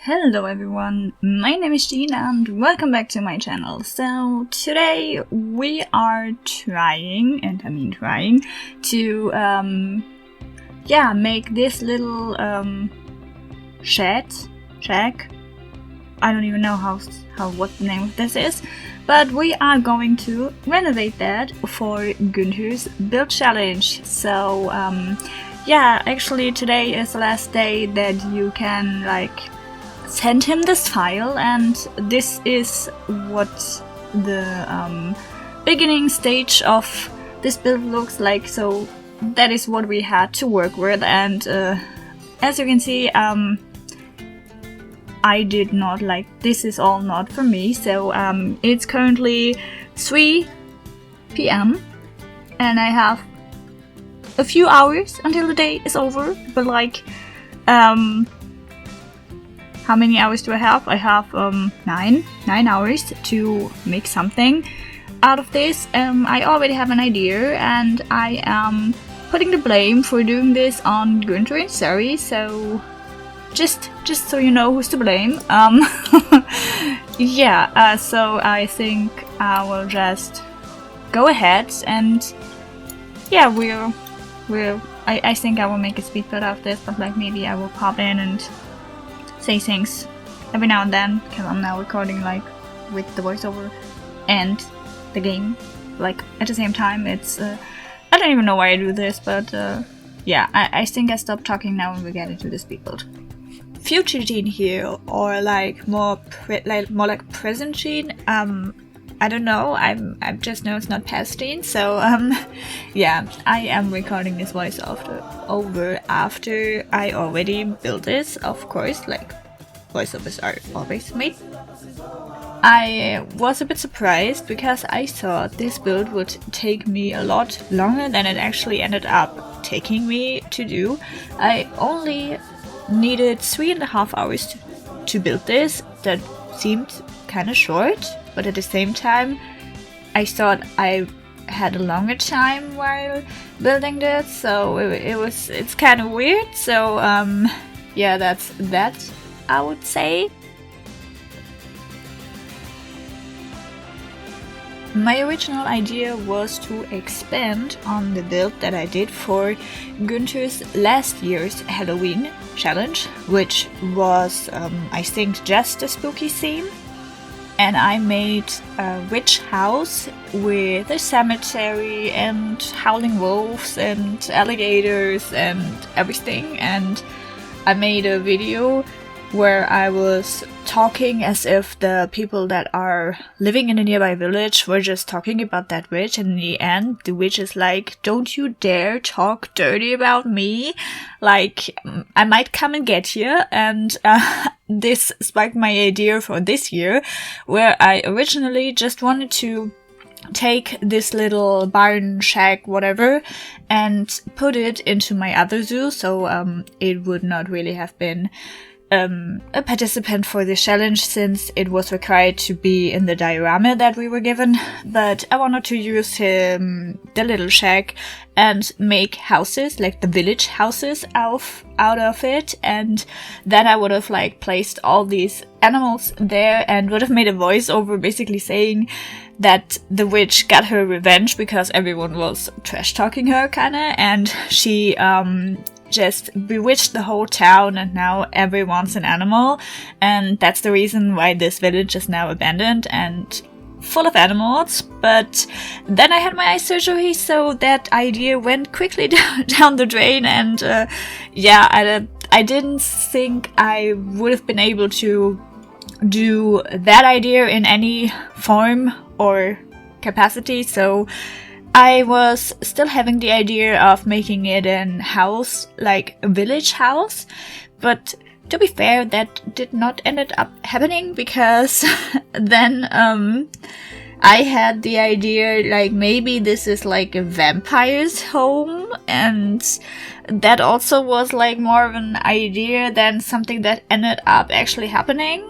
Hello everyone, my name is Jean and welcome back to my channel. So today we are trying to make this little shack. I don't even know what the name of this is, but we are going to renovate that for Gunther's build challenge. So actually today is the last day that you can send him this file, and this is what the beginning stage of this build looks like. So that is what we had to work with, and as you can see, I did not this is all not for me. So it's currently 3 p.m. and I have a few hours until the day is over, but how many hours do I have? I have 9 hours to make something out of this. I already have an idea, and I am putting the blame for doing this on Gunther and Sari. So just so you know who's to blame. So I think I will just go ahead and I think I will make a speed build out of this, but maybe I will pop in and say things every now and then, because I'm now recording with the voiceover and the game at the same time. It's I don't even know why I do this, but I think I stop talking now when we get into the speed build. Future Jean here, or more present Jean. I don't know. I just know it's not past Jean. So I am recording this voiceover after I already built this. Of course, voiceovers are always made. I was a bit surprised because I thought this build would take me a lot longer than it actually ended up taking me to do. I only needed 3.5 hours to build this. That seemed kind of short, but at the same time I thought I had a longer time while building this, so it's kind of weird. So that's that, I would say. My original idea was to expand on the build that I did for Gunther's last year's Halloween challenge, which was, I think, just a spooky theme. And I made a witch house with a cemetery and howling wolves and alligators and everything. And I made a video where I was talking as if the people that are living in a nearby village were just talking about that witch, and in the end the witch is like, "Don't you dare talk dirty about me, I might come and get you." And this sparked my idea for this year, where I originally just wanted to take this little barn shack whatever and put it into my other zoo, so it would not really have been a participant for the challenge, since it was required to be in the diorama that we were given. But I wanted to use the little shack and make houses, the village houses out of it, and then I would have placed all these animals there and would have made a voiceover basically saying that the witch got her revenge because everyone was trash talking her kinda, and she just bewitched the whole town, and now everyone's an animal, and that's the reason why this village is now abandoned and full of animals. But then I had my eye surgery, so that idea went quickly down the drain, and I didn't think I would have been able to do that idea in any form or capacity, so I was still having the idea of making it a house, a village house, but to be fair, that did not end up happening, because then I had the idea maybe this is a vampire's home, and that also was more of an idea than something that ended up actually happening.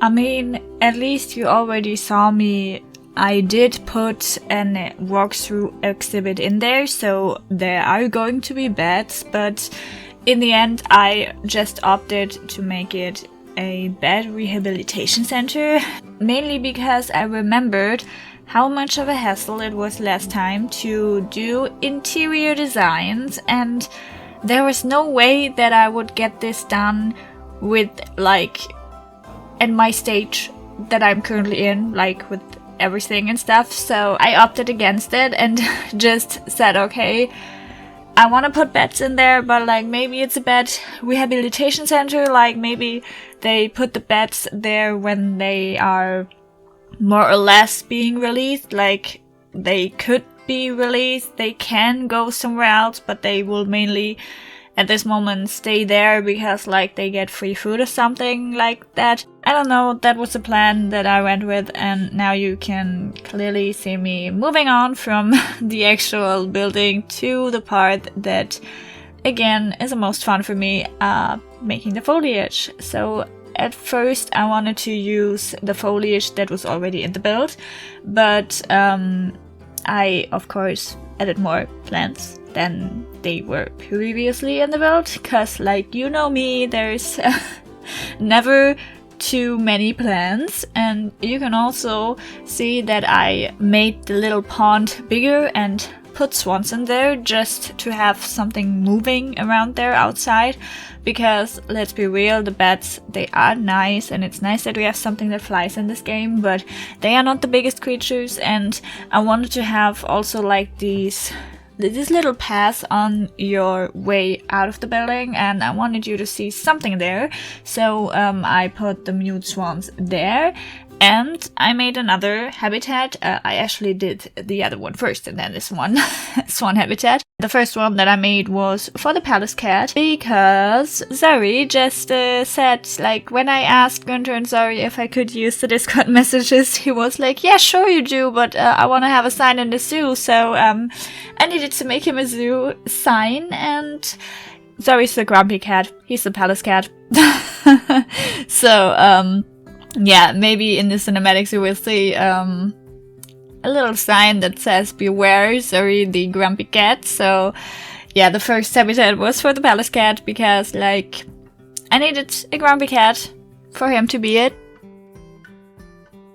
I mean, at least you already saw me. I did put a walkthrough exhibit in there, so there are going to be beds, but in the end I just opted to make it a bed rehabilitation center, mainly because I remembered how much of a hassle it was last time to do interior designs, and there was no way that I would get this done with, like, at my stage that I'm currently in, like with everything and stuff. So I opted against it and just said, okay, I want to put beds in there, but like maybe it's a bed rehabilitation center, like maybe they put the beds there when they are more or less being released, like they could be released, they can go somewhere else, but they will mainly at this moment stay there because like they get free food or something like that. I don't know, that was the plan that I went with, and now you can clearly see me moving on from the actual building to the part that again is the most fun for me, making the foliage. So at first I wanted to use the foliage that was already in the build, but I of course added more plants than they were previously in the build, because like you know me, there's never too many plants. And you can also see that I made the little pond bigger and put swans in there just to have something moving around there outside, because let's be real, the bats, they are nice, and it's nice that we have something that flies in this game, but they are not the biggest creatures, and I wanted to have also like these little paths on your way out of the building, and I wanted you to see something there. So I put the mute swans there, and I made another habitat. I actually did the other one first and then this one, swan habitat. The first one that I made was for the palace cat, because Zari just said, like, when I asked Günther and Zari if I could use the Discord messages, he was like, yeah, sure you do, but I want to have a sign in the zoo, so I needed to make him a zoo sign, and Zari's the grumpy cat, he's the palace cat. So, yeah, maybe in the cinematics you will see a little sign that says beware Zuri the grumpy cat. So yeah, the first habitat was for the palace cat because like I needed a grumpy cat for him to be it.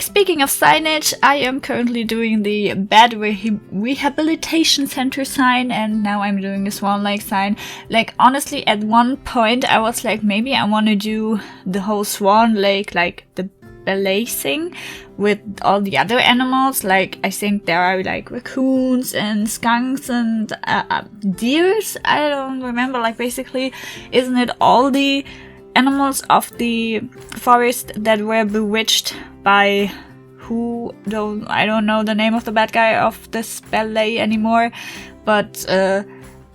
Speaking of signage, I am currently doing the bed rehabilitation center sign, and now I'm doing the swan lake sign. Like honestly, at one point I was like, maybe I want to do the whole swan lake, like the balazing with all the other animals. Like I think there are like raccoons and skunks and deers. I don't remember. Like basically, isn't it all the animals of the forest that were bewitched by I don't know the name of the bad guy of this ballet anymore, but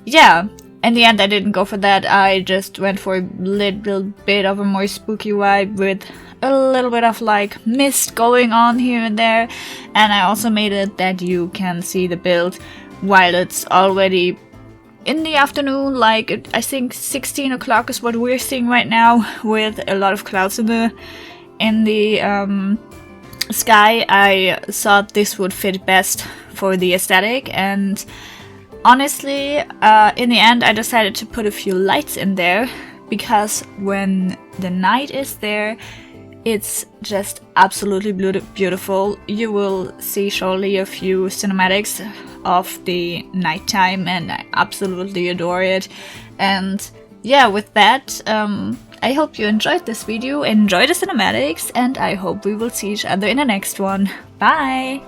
yeah, in the end I didn't go for that. I just went for a little bit of a more spooky vibe with a little bit of like mist going on here and there, and I also made it that you can see the build while it's already in the afternoon. Like I think 16 o'clock is what we're seeing right now, with a lot of clouds in the sky. I thought this would fit best for the aesthetic, and honestly, in the end I decided to put a few lights in there, because when the night is there, it's just absolutely beautiful. You will see shortly a few cinematics of the nighttime, and I absolutely adore it. And yeah, with that, I hope you enjoyed this video, enjoy the cinematics, and I hope we will see each other in the next one. Bye!